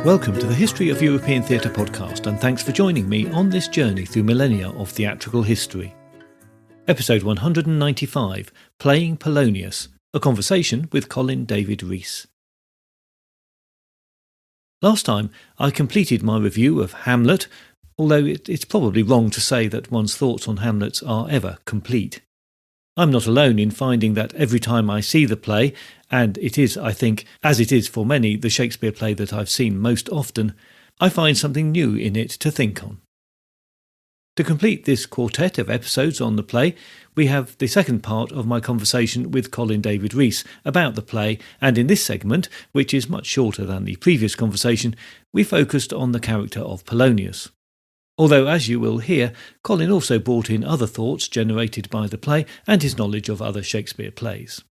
Welcome to the History of European Theatre podcast, and thanks for joining me on this journey through millennia of theatrical history. Episode 195, Playing Polonius, a conversation with Colin David Reese. Last time I completed my review of Hamlet, although it's probably wrong to say that one's thoughts on Hamlet are ever complete. I'm not alone in finding that every time I see the play, and it is, I think, as it is for many, the Shakespeare play that I've seen most often, I find something new in it to think on. To complete this quartet of episodes on the play, we have the second part of my conversation with Colin David Reese about the play, and in this segment, which is much shorter than the previous conversation, we focused on the character of Polonius. Although, as you will hear, Colin also brought in other thoughts generated by the play and his knowledge of other Shakespeare plays.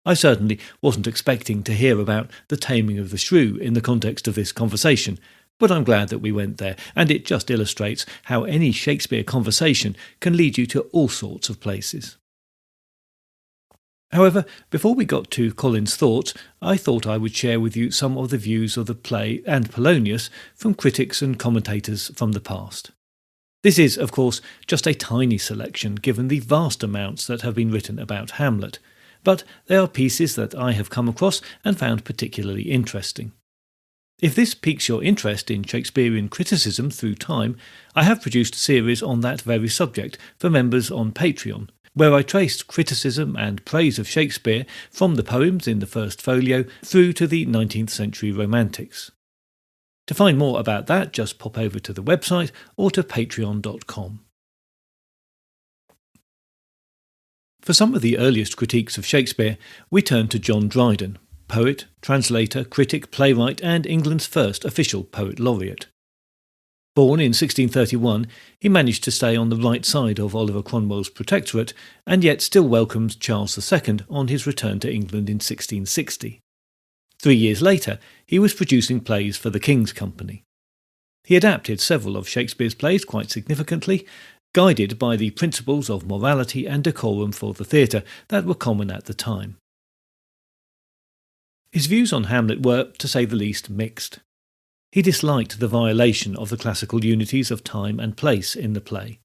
I certainly wasn't expecting to hear about the Taming of the Shrew in the context of this conversation, but I'm glad that we went there, and it just illustrates how any Shakespeare conversation can lead you to all sorts of places. However, before we got to Colin's thoughts, I thought I would share with you some of the views of the play and Polonius from critics and commentators from the past. This is, of course, just a tiny selection given the vast amounts that have been written about Hamlet, but they are pieces that I have come across and found particularly interesting. If this piques your interest in Shakespearean criticism through time, I have produced a series on that very subject for members on Patreon, where I traced criticism and praise of Shakespeare from the poems in the first folio through to the 19th century Romantics. To find more about that, just pop over to the website or to patreon.com. For some of the earliest critiques of Shakespeare, we turn to John Dryden, poet, translator, critic, playwright, and England's first official poet laureate. Born in 1631, he managed to stay on the right side of Oliver Cromwell's protectorate, and yet still welcomed Charles II on his return to England in 1660. 3 years later, he was producing plays for the King's Company. He adapted several of Shakespeare's plays quite significantly, guided by the principles of morality and decorum for the theatre that were common at the time. His views on Hamlet were, to say the least, mixed. He disliked the violation of the classical unities of time and place in the play.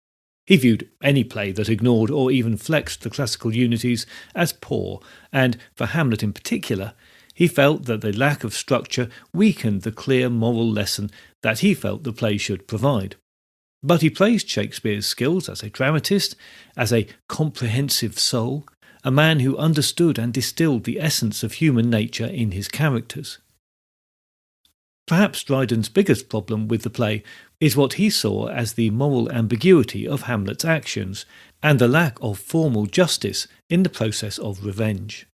He viewed any play that ignored or even flexed the classical unities as poor, and, for Hamlet in particular, he felt that the lack of structure weakened the clear moral lesson that he felt the play should provide. But he praised Shakespeare's skills as a dramatist, as a comprehensive soul, a man who understood and distilled the essence of human nature in his characters. Perhaps Dryden's biggest problem with the play is what he saw as the moral ambiguity of Hamlet's actions and the lack of formal justice in the process of revenge.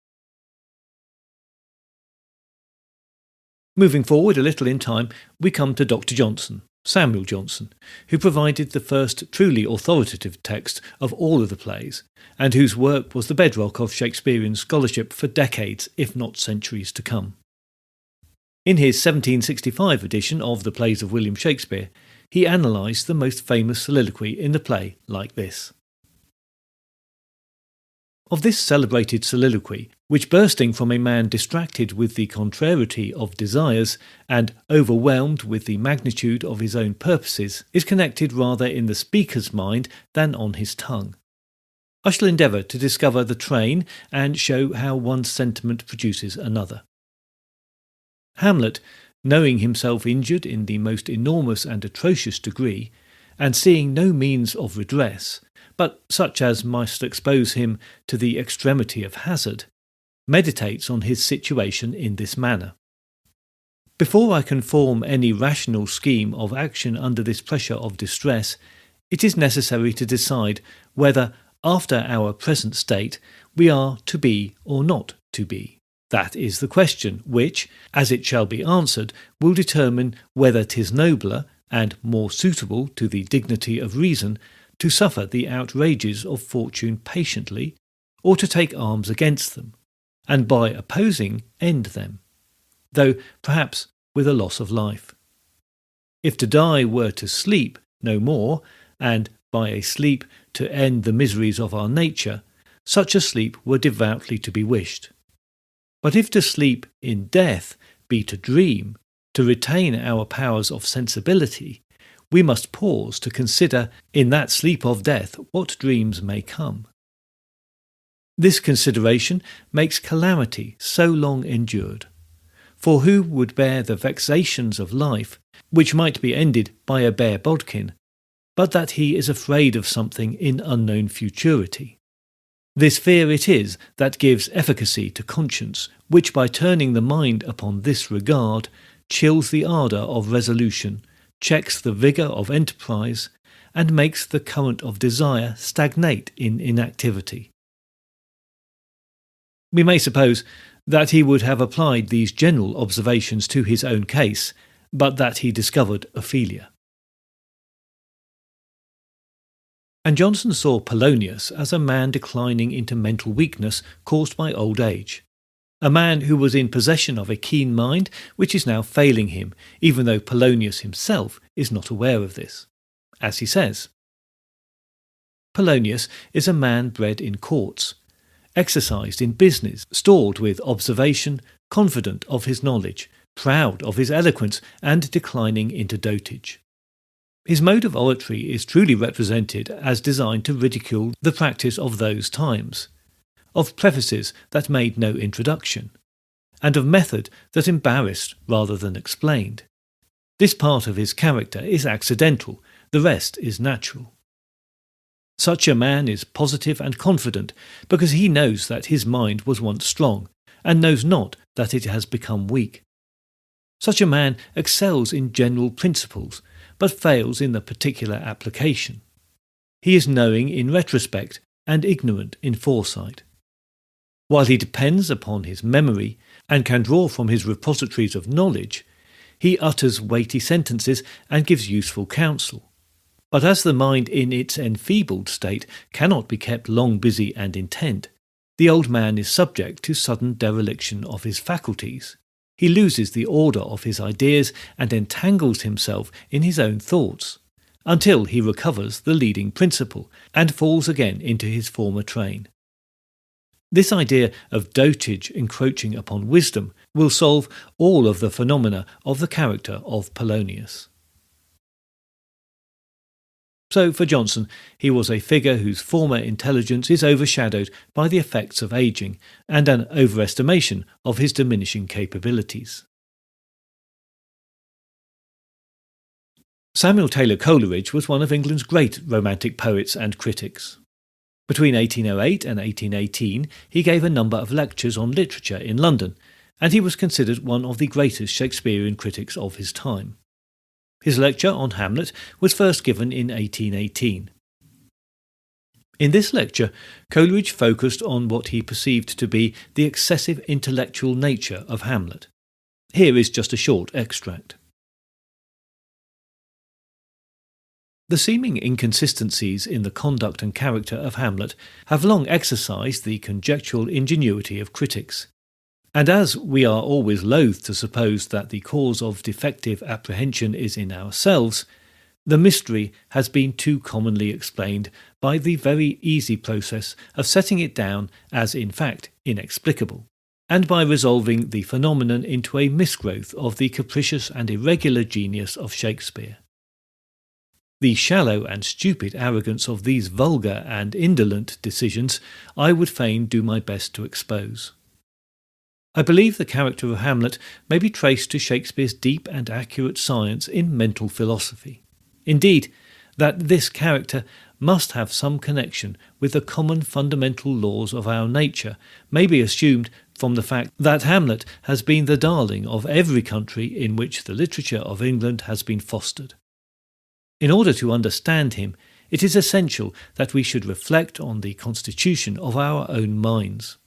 Moving forward a little in time, we come to Dr. Johnson, Samuel Johnson, who provided the first truly authoritative text of all of the plays, and whose work was the bedrock of Shakespearean scholarship for decades, if not centuries to come. In his 1765 edition of the Plays of William Shakespeare, he analysed the most famous soliloquy in the play like this. Of this celebrated soliloquy, which bursting from a man distracted with the contrariety of desires and overwhelmed with the magnitude of his own purposes, is connected rather in the speaker's mind than on his tongue. I shall endeavour to discover the train and show how one sentiment produces another. Hamlet, knowing himself injured in the most enormous and atrocious degree, and seeing no means of redress, but such as must expose him to the extremity of hazard, meditates on his situation in this manner. Before I can form any rational scheme of action under this pressure of distress, it is necessary to decide whether, after our present state, we are to be or not to be. That is the question which, as it shall be answered, will determine whether 'tis nobler, and more suitable to the dignity of reason, to suffer the outrages of fortune patiently, or to take arms against them, and by opposing end them, though perhaps with a loss of life. If to die were to sleep no more, and by a sleep to end the miseries of our nature, such a sleep were devoutly to be wished. But if to sleep in death be to dream to retain our powers of sensibility, we must pause to consider in that sleep of death what dreams may come. This consideration makes calamity so long endured. For who would bear the vexations of life, which might be ended by a bare bodkin, but that he is afraid of something in unknown futurity? This fear it is that gives efficacy to conscience, which by turning the mind upon this regard, chills the ardour of resolution, checks the vigour of enterprise, and makes the current of desire stagnate in inactivity. We may suppose that he would have applied these general observations to his own case, but that he discovered Ophelia. And Johnson saw Polonius as a man declining into mental weakness caused by old age, a man who was in possession of a keen mind which is now failing him, even though Polonius himself is not aware of this. As he says, Polonius is a man bred in courts, exercised in business, stored with observation, confident of his knowledge, proud of his eloquence, and declining into dotage. His mode of oratory is truly represented as designed to ridicule the practice of those times, of prefaces that made no introduction, and of method that embarrassed rather than explained. This part of his character is accidental, the rest is natural. Such a man is positive and confident because he knows that his mind was once strong, and knows not that it has become weak. Such a man excels in general principles, but fails in the particular application. He is knowing in retrospect and ignorant in foresight. While he depends upon his memory and can draw from his repositories of knowledge, he utters weighty sentences and gives useful counsel. But as the mind in its enfeebled state cannot be kept long busy and intent, the old man is subject to sudden dereliction of his faculties. He loses the order of his ideas and entangles himself in his own thoughts, until he recovers the leading principle and falls again into his former train. This idea of dotage encroaching upon wisdom will solve all of the phenomena of the character of Polonius. So for Johnson, he was a figure whose former intelligence is overshadowed by the effects of ageing and an overestimation of his diminishing capabilities. Samuel Taylor Coleridge was one of England's great romantic poets and critics. Between 1808 and 1818, he gave a number of lectures on literature in London, and he was considered one of the greatest Shakespearean critics of his time. His lecture on Hamlet was first given in 1818. In this lecture, Coleridge focused on what he perceived to be the excessive intellectual nature of Hamlet. Here is just a short extract. The seeming inconsistencies in the conduct and character of Hamlet have long exercised the conjectural ingenuity of critics. And as we are always loath to suppose that the cause of defective apprehension is in ourselves, the mystery has been too commonly explained by the very easy process of setting it down as in fact inexplicable, and by resolving the phenomenon into a misgrowth of the capricious and irregular genius of Shakespeare. The shallow and stupid arrogance of these vulgar and indolent decisions I would fain do my best to expose. I believe the character of Hamlet may be traced to Shakespeare's deep and accurate science in mental philosophy. Indeed, that this character must have some connection with the common fundamental laws of our nature may be assumed from the fact that Hamlet has been the darling of every country in which the literature of England has been fostered. In order to understand him, it is essential that we should reflect on the constitution of our own minds.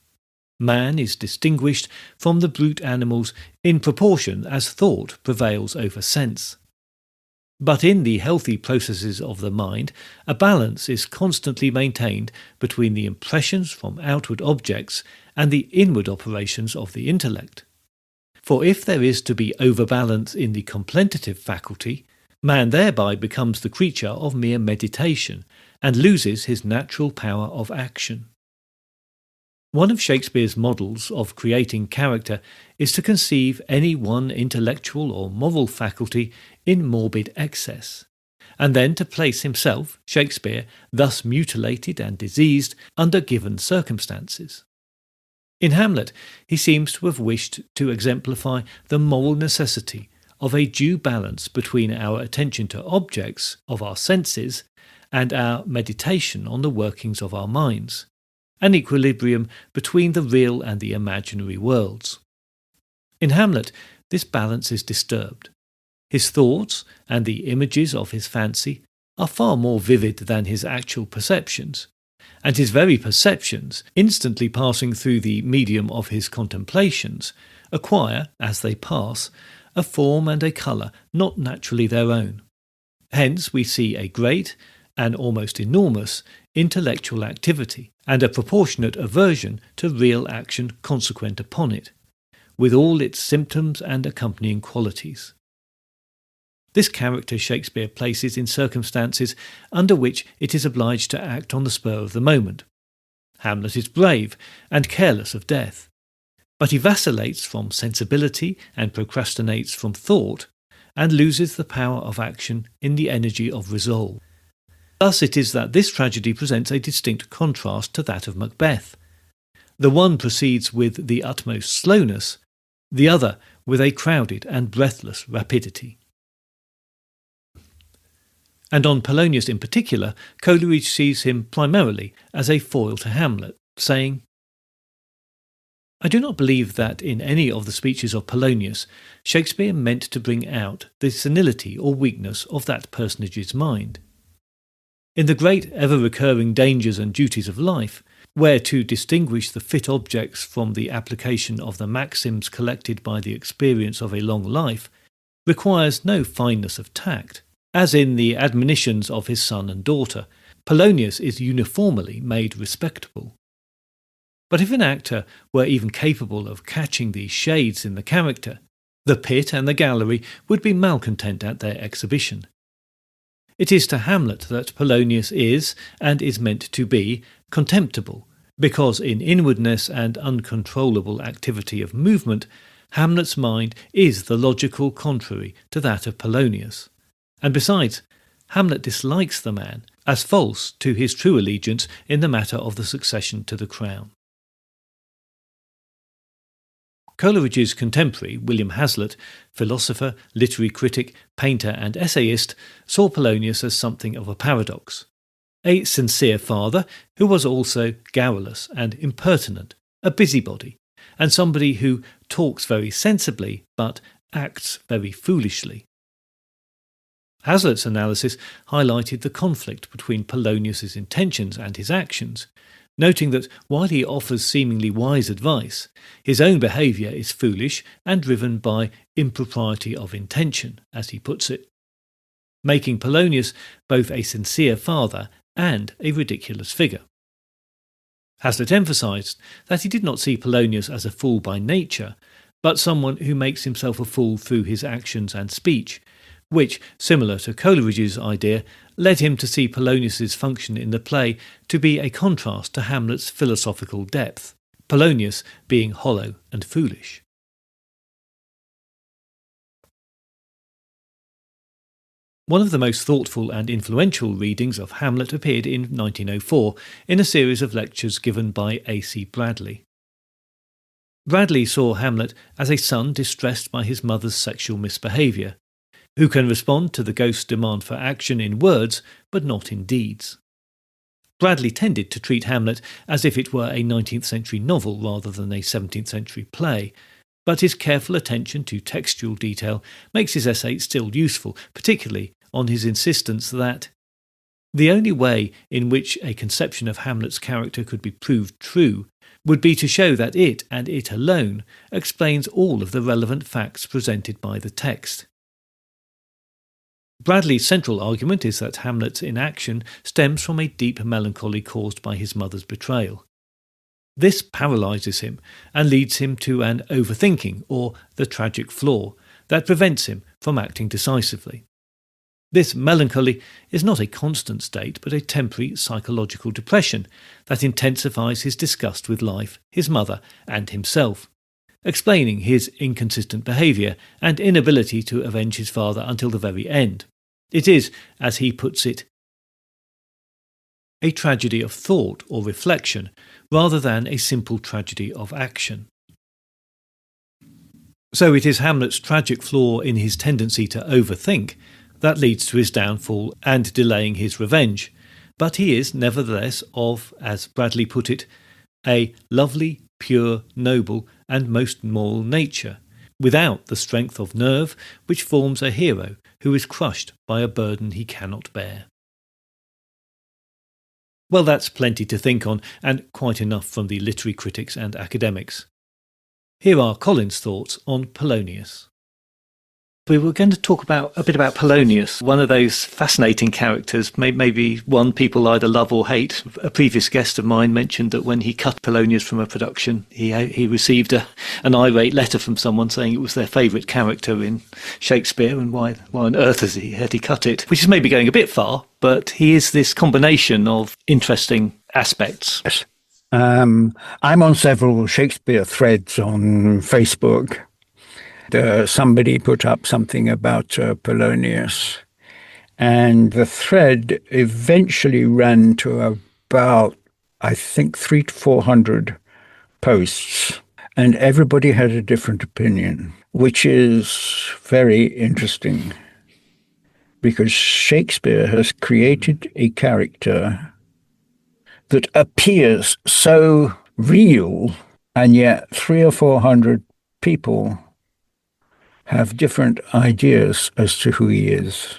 Man is distinguished from the brute animals in proportion as thought prevails over sense. But in the healthy processes of the mind, a balance is constantly maintained between the impressions from outward objects and the inward operations of the intellect. For if there is to be overbalance in the contemplative faculty, man thereby becomes the creature of mere meditation and loses his natural power of action. One of Shakespeare's models of creating character is to conceive any one intellectual or moral faculty in morbid excess, and then to place himself, Shakespeare, thus mutilated and diseased, under given circumstances. In Hamlet, he seems to have wished to exemplify the moral necessity of a due balance between our attention to objects of our senses and our meditation on the workings of our minds, an equilibrium between the real and the imaginary worlds. In Hamlet, this balance is disturbed. His thoughts and the images of his fancy are far more vivid than his actual perceptions, and his very perceptions, instantly passing through the medium of his contemplations, acquire, as they pass, a form and a colour not naturally their own. Hence we see a great, and almost enormous, intellectual activity, and a proportionate aversion to real action consequent upon it, with all its symptoms and accompanying qualities. This character Shakespeare places in circumstances under which it is obliged to act on the spur of the moment. Hamlet is brave and careless of death, but he vacillates from sensibility and procrastinates from thought, and loses the power of action in the energy of resolve. Thus it is that this tragedy presents a distinct contrast to that of Macbeth. The one proceeds with the utmost slowness, the other with a crowded and breathless rapidity. And on Polonius in particular, Coleridge sees him primarily as a foil to Hamlet, saying, "I do not believe that in any of the speeches of Polonius Shakespeare meant to bring out the senility or weakness of that personage's mind. In the great ever-recurring dangers and duties of life, where to distinguish the fit objects from the application of the maxims collected by the experience of a long life requires no fineness of tact, as in the admonitions of his son and daughter, Polonius is uniformly made respectable. But if an actor were even capable of catching these shades in the character, the pit and the gallery would be malcontent at their exhibition. It is to Hamlet that Polonius is, and is meant to be, contemptible, because in inwardness and uncontrollable activity of movement, Hamlet's mind is the logical contrary to that of Polonius. And besides, Hamlet dislikes the man as false to his true allegiance in the matter of the succession to the crown. Coleridge's contemporary, William Hazlitt, philosopher, literary critic, painter and essayist, saw Polonius as something of a paradox. A sincere father who was also garrulous and impertinent, a busybody, and somebody who talks very sensibly but acts very foolishly. Hazlitt's analysis highlighted the conflict between Polonius's intentions and his actions, noting that while he offers seemingly wise advice, his own behaviour is foolish and driven by impropriety of intention, as he puts it, making Polonius both a sincere father and a ridiculous figure. Hazlitt emphasised that he did not see Polonius as a fool by nature, but someone who makes himself a fool through his actions and speech, which, similar to Coleridge's idea, led him to see Polonius's function in the play to be a contrast to Hamlet's philosophical depth, Polonius being hollow and foolish. One of the most thoughtful and influential readings of Hamlet appeared in 1904 in a series of lectures given by A.C. Bradley. Bradley saw Hamlet as a son distressed by his mother's sexual misbehaviour, who can respond to the ghost's demand for action in words but not in deeds. Bradley tended to treat Hamlet as if it were a 19th century novel rather than a 17th century play, but his careful attention to textual detail makes his essay still useful, particularly on his insistence that the only way in which a conception of Hamlet's character could be proved true would be to show that it, and it alone, explains all of the relevant facts presented by the text. Bradley's central argument is that Hamlet's inaction stems from a deep melancholy caused by his mother's betrayal. This paralyses him and leads him to an overthinking, or the tragic flaw, that prevents him from acting decisively. This melancholy is not a constant state, but a temporary psychological depression that intensifies his disgust with life, his mother, and himself, explaining his inconsistent behaviour and inability to avenge his father until the very end. It is, as he puts it, a tragedy of thought or reflection, rather than a simple tragedy of action. So it is Hamlet's tragic flaw in his tendency to overthink that leads to his downfall and delaying his revenge. But he is, nevertheless, of, as Bradley put it, a lovely, pure, noble, and most moral nature, without the strength of nerve which forms a hero who is crushed by a burden he cannot bear. Well, that's plenty to think on, and quite enough from the literary critics and academics. Here are Colin's thoughts on Polonius. We were going to talk a bit about Polonius, one of those fascinating characters, maybe one people either love or hate. A previous guest of mine mentioned that when he cut Polonius from a production, he received an irate letter from someone saying it was their favourite character in Shakespeare, and why on earth had he cut it? Which is maybe going a bit far, but he is this combination of interesting aspects. Yes. I'm on several Shakespeare threads on Facebook. Somebody put up something about Polonius, and the thread eventually ran to about, I think, 300 to 400 posts, and everybody had a different opinion, which is very interesting, because Shakespeare has created a character that appears so real, and yet 300 or 400 people have different ideas as to who he is.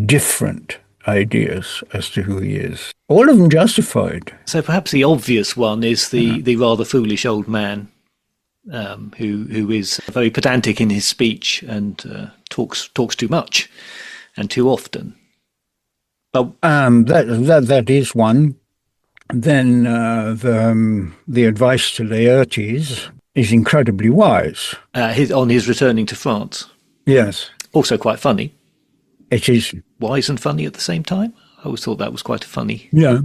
Different ideas as to who he is. All of them justified. So perhaps the obvious one is the rather foolish old man who is very pedantic in his speech and talks too much and too often. But that is one. Then the advice to Laertes is incredibly wise. On his returning to France. Yes. Also quite funny. It is. Wise and funny at the same time. I always thought that was quite a funny. Yeah.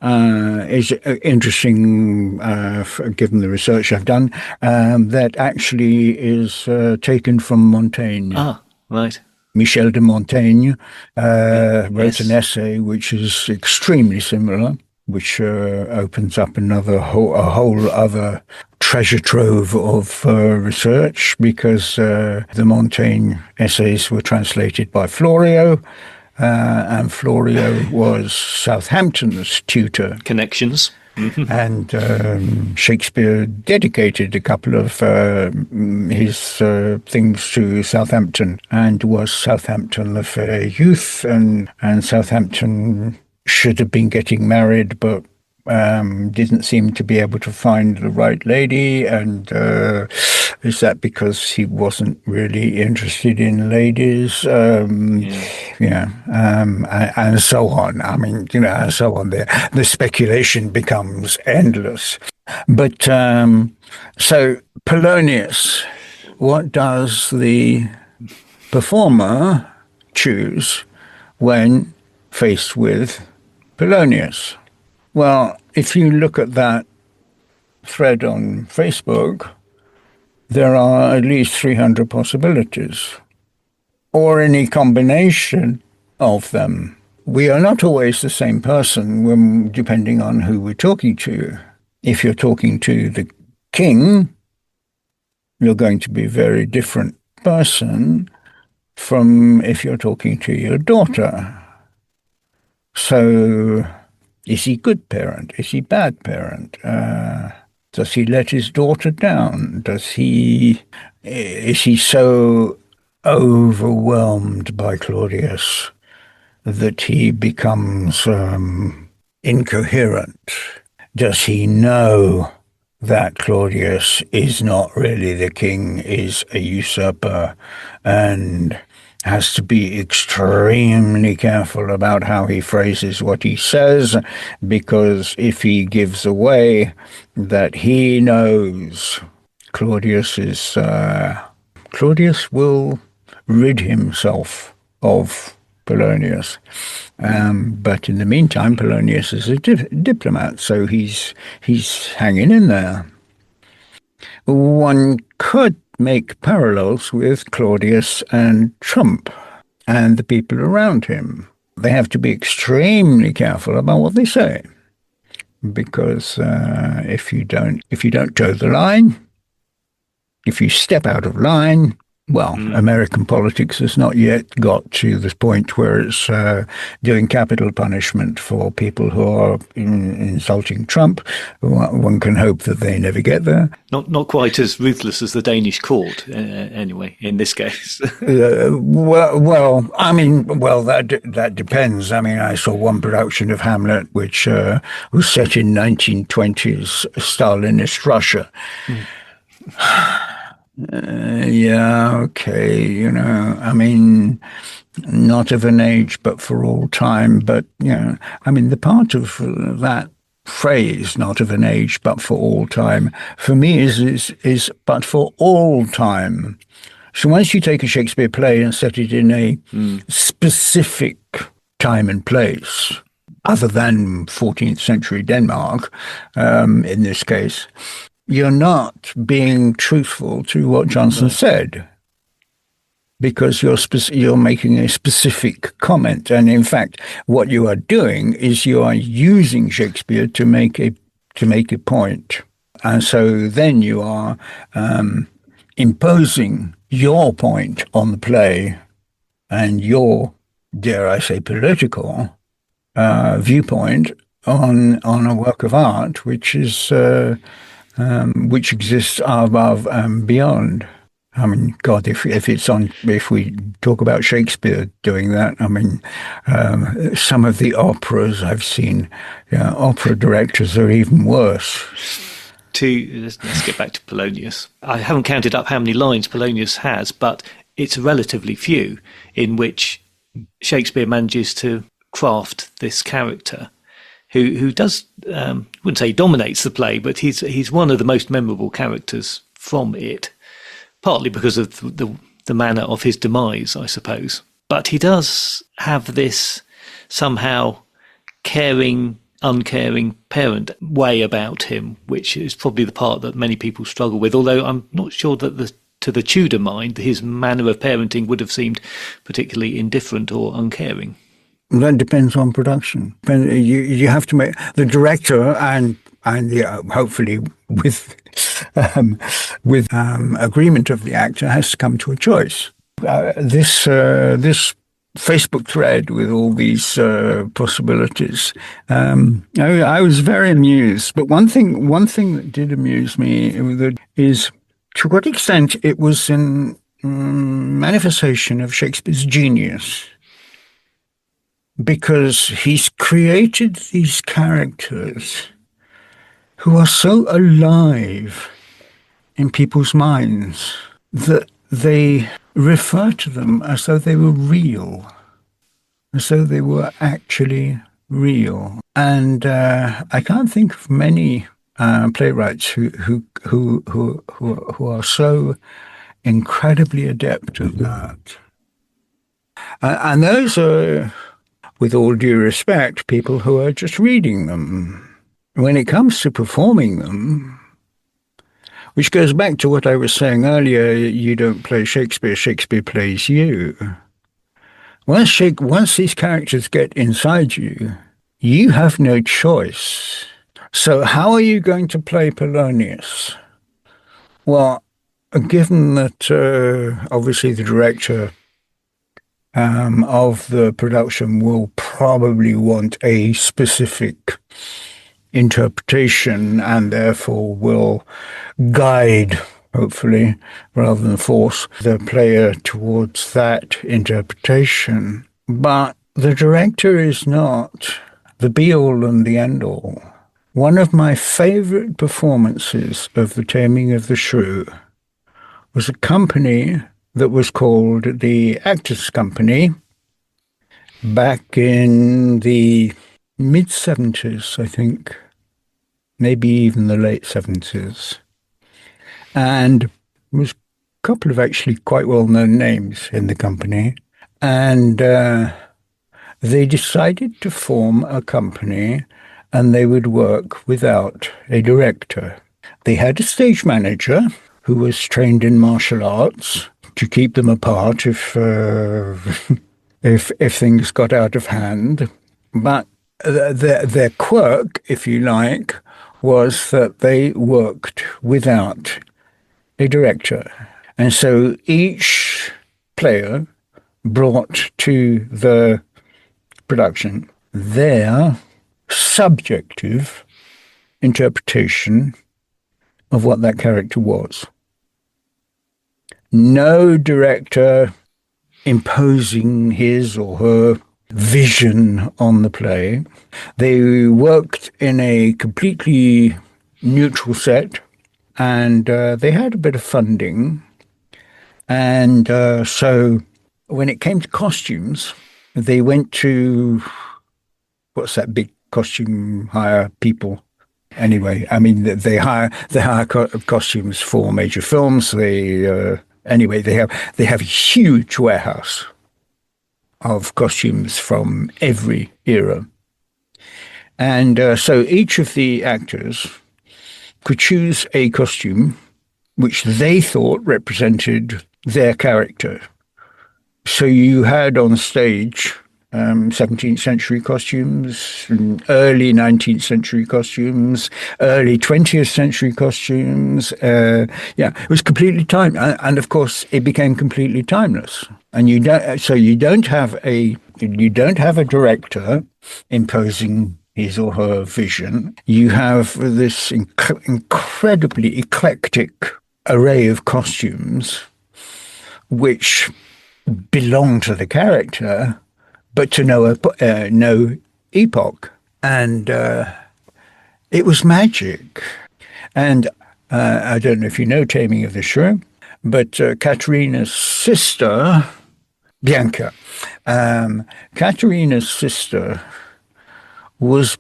It's interesting, given the research I've done, that actually is taken from Montaigne. Ah, right. Michel de Montaigne wrote an essay which is extremely similar, which opens up a whole other treasure trove of research, because the Montaigne essays were translated by Florio, and Florio was Southampton's tutor. Connections. And Shakespeare dedicated a couple of his things to Southampton, and was Southampton a fair youth, and Southampton should have been getting married, but didn't seem to be able to find the right lady. And is that because he wasn't really interested in ladies? And so on. I mean, and so on. The speculation becomes endless. But so Polonius, what does the performer choose when faced with Polonius? Well, if you look at that thread on Facebook, there are at least 300 possibilities, or any combination of them. We are not always the same person depending on who we're talking to. If you're talking to the king, you're going to be a very different person from if you're talking to your daughter. So, is he good parent? Is he bad parent? Does he let his daughter down? Is he so overwhelmed by Claudius that he becomes incoherent? Does he know that Claudius is not really the king, is a usurper, and has to be extremely careful about how he phrases what he says, because if he gives away that he knows Claudius will rid himself of Polonius. But in the meantime, Polonius is a diplomat, so he's hanging in there. One could make parallels with Claudius and Trump and the people around him. They have to be extremely careful about what they say, because if you don't toe the line, if you step out of line, well, American politics has not yet got to this point where it's doing capital punishment for people who are insulting Trump. One can hope that they never get there. Not quite as ruthless as the Danish court, anyway, in this case. That depends. I mean, I saw one production of Hamlet which was set in 1920s Stalinist Russia. Okay, I mean, not of an age, but for all time. But, I mean, the part of that phrase, not of an age, but for all time, for me is but for all time. So once you take a Shakespeare play and set it in a specific time and place, other than 14th century Denmark, in this case, you're not being truthful to what Johnson said, because you're making a specific comment. And in fact, what you are doing is you are using Shakespeare to make a point. And so then you are imposing your point on the play and your, dare I say, political viewpoint on a work of art, which is which exists above and beyond. I mean, God, if we talk about Shakespeare doing that, I mean, some of the operas I've seen, opera directors are even worse. Let's get back to Polonius. I haven't counted up how many lines Polonius has, but it's relatively few in which Shakespeare manages to craft this character who does, wouldn't say he dominates the play, but he's one of the most memorable characters from it, partly because of the manner of his demise, I suppose. But he does have this somehow caring, uncaring parent way about him, which is probably the part that many people struggle with, although I'm not sure that to the Tudor mind, his manner of parenting would have seemed particularly indifferent or uncaring. That depends on production. You have to make the director and hopefully with agreement of the actor has to come to a choice. This Facebook thread with all these possibilities, I was very amused. But one thing that did amuse me is to what extent it was a manifestation of Shakespeare's genius. Because he's created these characters who are so alive in people's minds that they refer to them as though they were real, as though they were actually real. And I can't think of many playwrights who are so incredibly adept at that. And those are, with all due respect, people who are just reading them. When it comes to performing them, which goes back to what I was saying earlier, you don't play Shakespeare, Shakespeare plays you. Once these characters get inside you, you have no choice. So how are you going to play Polonius? Well, given that obviously the director of the production will probably want a specific interpretation and therefore will guide, hopefully, rather than force the player towards that interpretation. But the director is not the be-all and the end-all. One of my favorite performances of The Taming of the Shrew was a company that was called the Actors Company back in the mid-70s, I think, maybe even the late 70s. And it was couple of actually quite well-known names in the company. And they decided to form a company and they would work without a director. They had a stage manager who was trained in martial arts to keep them apart if if things got out of hand. But their quirk, if you like, was that they worked without a director. And so each player brought to the production their subjective interpretation of what that character was. No director imposing his or her vision on the play. They worked in a completely neutral set, and they had a bit of funding. And so when it came to costumes, they went to, what's that big costume hire people? Anyway, I mean, they hire costumes for major films. Anyway, they have a huge warehouse of costumes from every era. And so each of the actors could choose a costume which they thought represented their character. So you had on stage 17th century costumes, early 19th century costumes, early 20th century costumes. It was completely timeless, and of course it became completely timeless. And you don't have a director imposing his or her vision. You have this incredibly eclectic array of costumes which belong to the character, but to no epoch. And it was magic. And I don't know if you know Taming of the Shrew, but Caterina's sister, Bianca, Caterina's sister was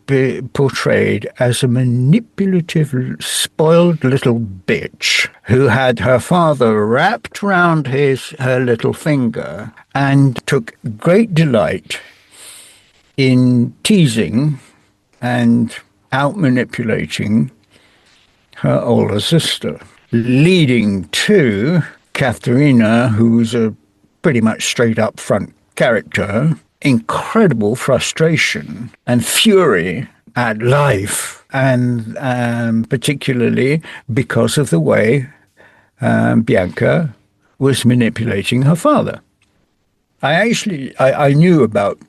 portrayed as a manipulative, spoiled little bitch who had her father wrapped round her little finger and took great delight in teasing and out-manipulating her older sister, leading to Katharina, who's a pretty much straight-up front character, incredible frustration and fury at life, and particularly because of the way Bianca was manipulating her father. I knew about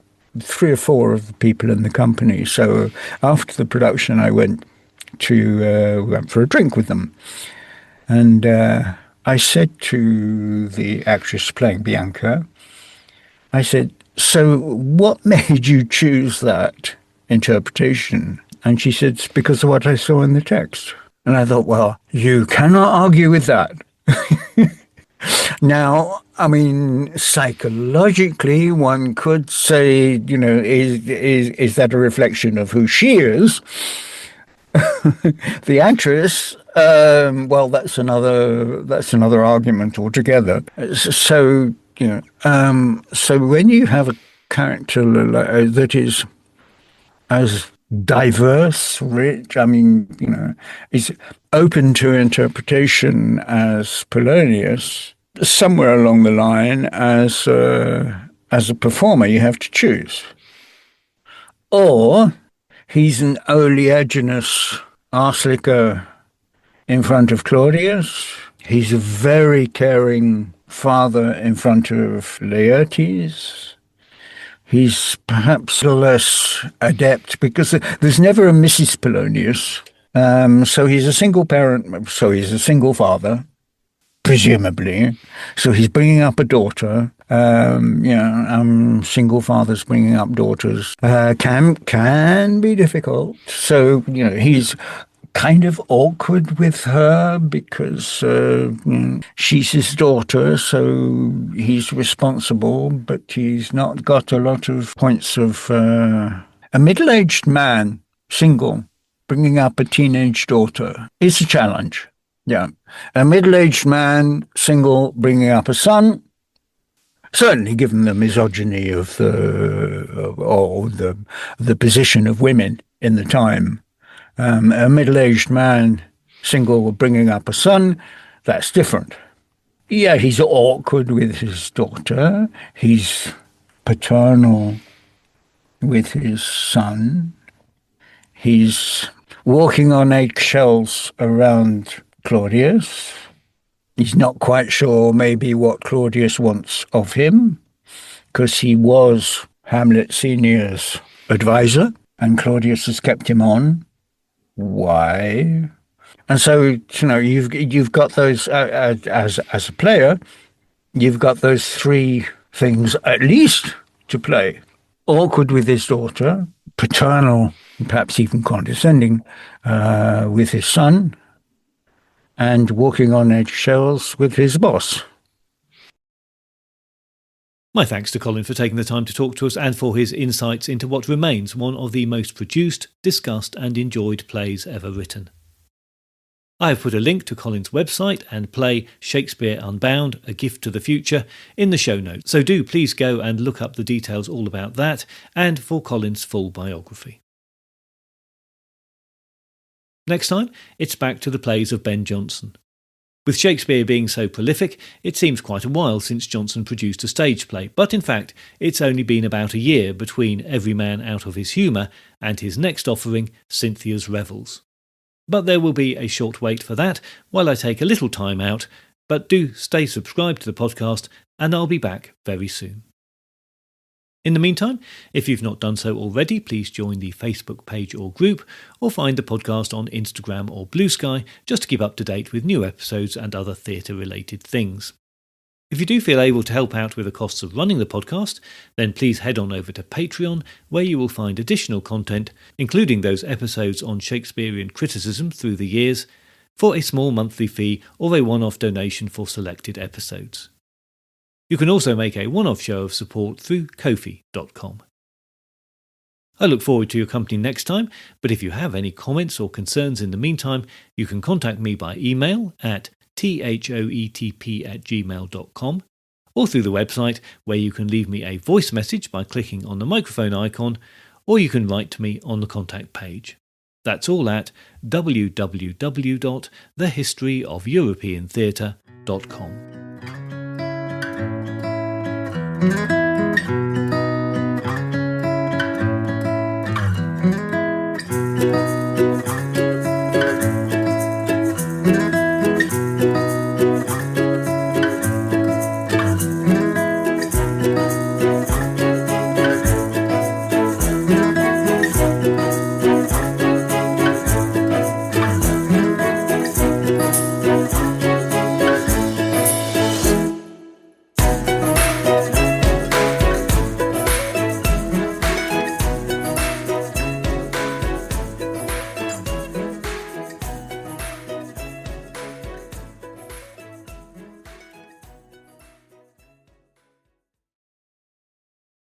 3 or 4 of the people in the company, so after the production I went for a drink with them, and I said to the actress playing Bianca, I said, "So what made you choose that interpretation?" And she said, "It's because of what I saw in the text." And I thought, well, you cannot argue with that. Now, I mean, psychologically, one could say, is that a reflection of who she is? The actress, well, that's another argument altogether. So, so when you have a character that is as diverse, rich, I mean, is open to interpretation as Polonius, somewhere along the line, as a performer, you have to choose. Or he's an oleaginous arslicker in front of Claudius. He's a very caring father in front of Laertes. He's perhaps less adept because there's never a Mrs. Polonius. So he's a single parent, so he's a single father, presumably. So he's bringing up a daughter. Single fathers bringing up daughters can be difficult. So, he's kind of awkward with her because she's his daughter, so he's responsible, but he's not got a lot of points of a middle-aged man, single, bringing up a teenage daughter is a challenge. Yeah. A middle-aged man, single, bringing up a son. Certainly, given the misogyny of the position of women in the time, a middle-aged man, single, bringing up a son, that's different. Yeah, he's awkward with his daughter. He's paternal with his son. He's walking on eggshells around Claudius. He's not quite sure maybe what Claudius wants of him, because he was Hamlet Senior's advisor, and Claudius has kept him on. Why? And so, you've got those as a player, you've got those three things at least to play. Awkward with his daughter, paternal, perhaps even condescending with his son, and walking on eggshells with his boss. My thanks to Colin for taking the time to talk to us and for his insights into what remains one of the most produced, discussed and enjoyed plays ever written. I have put a link to Colin's website and play Shakespeare Unbound, A Gift to the Future in the show notes, so do please go and look up the details all about that and for Colin's full biography. Next time, it's back to the plays of Ben Jonson. With Shakespeare being so prolific, it seems quite a while since Jonson produced a stage play, but in fact, it's only been about a year between Every Man Out of His Humour and his next offering, Cynthia's Revels. But there will be a short wait for that while I take a little time out, but do stay subscribed to the podcast and I'll be back very soon. In the meantime, if you've not done so already, please join the Facebook page or group, or find the podcast on Instagram or Blue Sky just to keep up to date with new episodes and other theatre-related things. If you do feel able to help out with the costs of running the podcast, then please head on over to Patreon, where you will find additional content, including those episodes on Shakespearean criticism through the years, for a small monthly fee or a one-off donation for selected episodes. You can also make a one-off show of support through Ko-fi.com. I look forward to your company next time, but if you have any comments or concerns in the meantime, you can contact me by email at thoetp@gmail.com or through the website, where you can leave me a voice message by clicking on the microphone icon, or you can write to me on the contact page. That's all at www.thehistoryofeuropeantheatre.com.